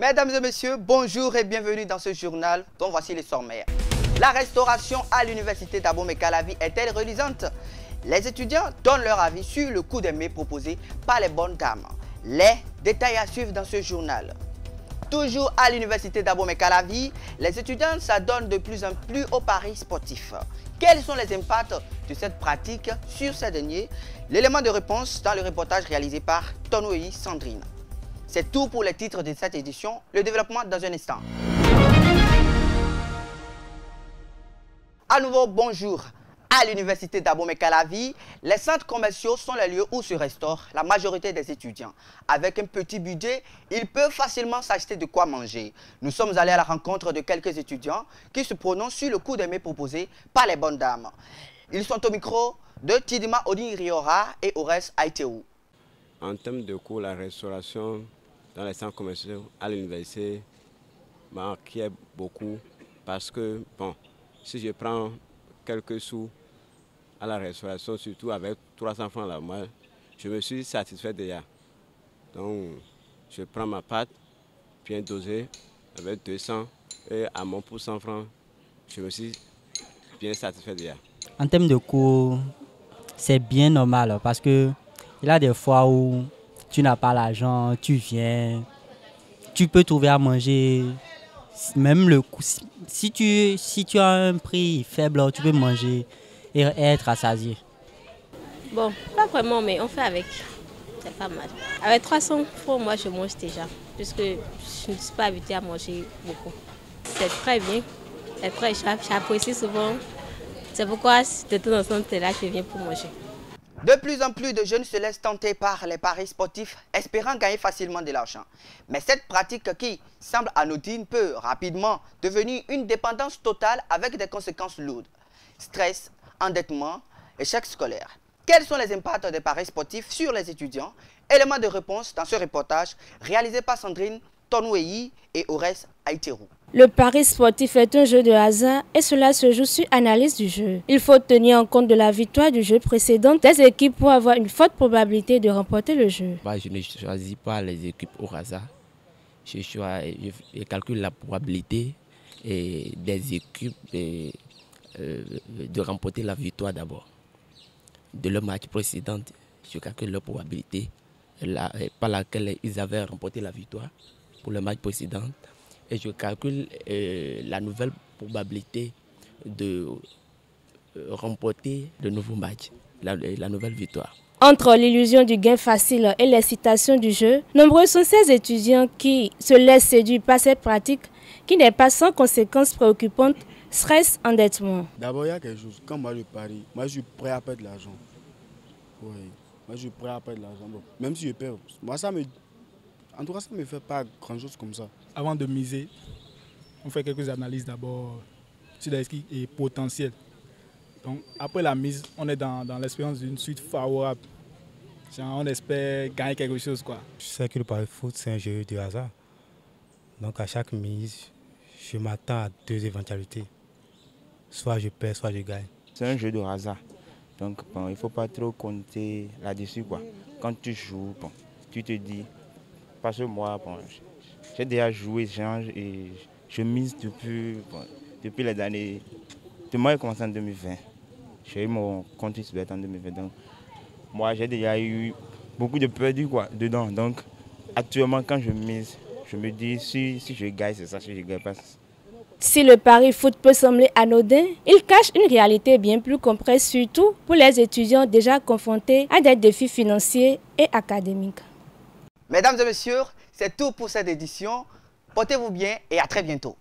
Mesdames et messieurs, bonjour et bienvenue dans ce journal dont voici les sommaires. La restauration à l'université d'Abomey-Calavi est-elle reluisante? Les étudiants donnent leur avis sur le coup de mai proposé par les bonnes dames. Les détails à suivre dans ce journal. Toujours à l'université d'Abomey-Calavi, les étudiants s'adonnent de plus en plus aux paris sportifs. Quels sont les impacts de cette pratique sur ces derniers? L'élément de réponse dans le reportage réalisé par Tonoï Sandrine. C'est tout pour les titres de cette édition. Le développement dans un instant. À nouveau, bonjour. À l'université d'Abomey-Calavi, les centres commerciaux sont les lieux où se restaure la majorité des étudiants. Avec un petit budget, ils peuvent facilement s'acheter de quoi manger. Nous sommes allés à la rencontre de quelques étudiants qui se prononcent sur le coup de mai proposé par les bonnes dames. Ils sont au micro de Tidima Odin-Riora et Ores Aïteou. En termes de cours, la restauration dans les centres commerciaux à l'université m'inquiète beaucoup parce que, bon, si je prends quelques sous à la restauration, surtout avec 300 francs la mois, je me suis satisfait déjà. Donc, je prends ma pâte bien dosée avec 200 et à mon pour 100 francs, je me suis bien satisfait déjà. En termes de cours, c'est bien normal parce que il y a des fois où tu n'as pas l'argent, tu viens, tu peux trouver à manger, même le coup. Si tu as un prix faible, tu peux manger et être rassasié. Bon, pas vraiment, mais on fait avec. C'est pas mal. Avec 300 francs, moi je mange déjà, puisque je ne suis pas habituée à manger beaucoup. C'est très bien, c'est très cher, j'apprécie souvent. C'est pourquoi de temps en temps, là, je viens pour manger. De plus en plus de jeunes se laissent tenter par les paris sportifs, espérant gagner facilement de l'argent. Mais cette pratique qui semble anodine peut rapidement devenir une dépendance totale avec des conséquences lourdes. Stress, endettement, échec scolaire. Quels sont les impacts des paris sportifs sur les étudiants? Élément de réponse dans ce reportage réalisé par Sandrine Tonouei et Ores Aïterou. Le pari sportif est un jeu de hasard et cela se joue sur analyse du jeu. Il faut tenir en compte de la victoire du jeu précédent des équipes pour avoir une forte probabilité de remporter le jeu. Je ne choisis pas les équipes au hasard. Je calcule la probabilité des équipes de remporter la victoire d'abord. De leur match précédent, je calcule leur probabilité par laquelle ils avaient remporté la victoire pour le match précédent. Et je calcule la nouvelle probabilité de remporter le nouveau match, la nouvelle victoire. Entre l'illusion du gain facile et l'excitation du jeu, nombreux sont ces étudiants qui se laissent séduire par cette pratique qui n'est pas sans conséquences préoccupantes, stress, endettement. D'abord, il y a quelque chose. Quand moi je parie, moi je suis prêt à perdre de l'argent. Oui, moi je suis prêt à perdre de l'argent. Bon, même si je perds, moi en tout cas, ça ne me fait pas grand-chose comme ça. Avant de miser, on fait quelques analyses d'abord sur les risques et potentiels. Donc, après la mise, on est dans l'espérance d'une suite favorable. Genre, on espère gagner quelque chose, quoi. Je sais que le pari foot, c'est un jeu de hasard. Donc, à chaque mise, je m'attends à deux éventualités. Soit je perds, soit je gagne. C'est un jeu de hasard. Donc, bon, il ne faut pas trop compter là-dessus, quoi. Quand tu joues, bon, tu te dis... Parce que moi, bon, j'ai déjà joué, et je mise depuis les années... Moi, j'ai commencé en 2020. J'ai eu mon compte XBet en 2020. Donc, moi, j'ai déjà eu beaucoup de perdus dedans. Donc, actuellement, quand je mise, je me dis si je gagne, c'est ça, si je ne gagne pas. Si le pari foot peut sembler anodin, il cache une réalité bien plus complexe, surtout pour les étudiants déjà confrontés à des défis financiers et académiques. Mesdames et messieurs, c'est tout pour cette édition. Portez-vous bien et à très bientôt.